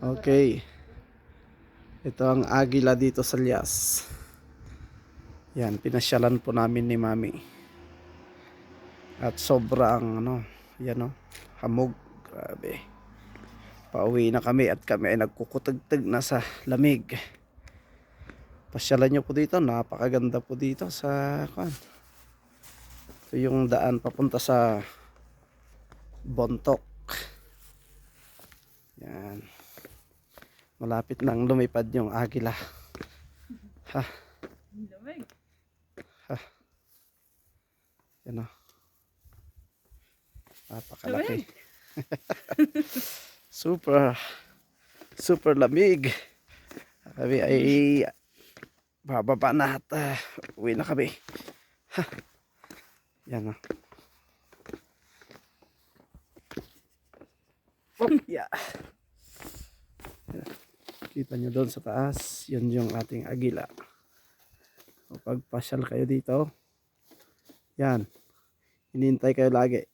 Okay. Ito ang agila dito sa Lias. Yan, pinasyalan po namin ni Mami. At sobrang yan hamog. Grabe. Pauwi na kami at kami ay nagkukutagtag na sa lamig. Pasyalan nyo po dito, napakaganda po dito sa ito yung daan papunta sa Bontok. Yan. Malapit nang lumipad yung agila. Ha. Ha. Yan o. Napakalaki. Super lamig. Kami ay bababa na at uwi na kami. Ha. Yan o. Yeah. Kita nyo doon sa taas, yun yung ating agila. Kapag pasyal kayo dito, yan, hinihintay kayo lagi.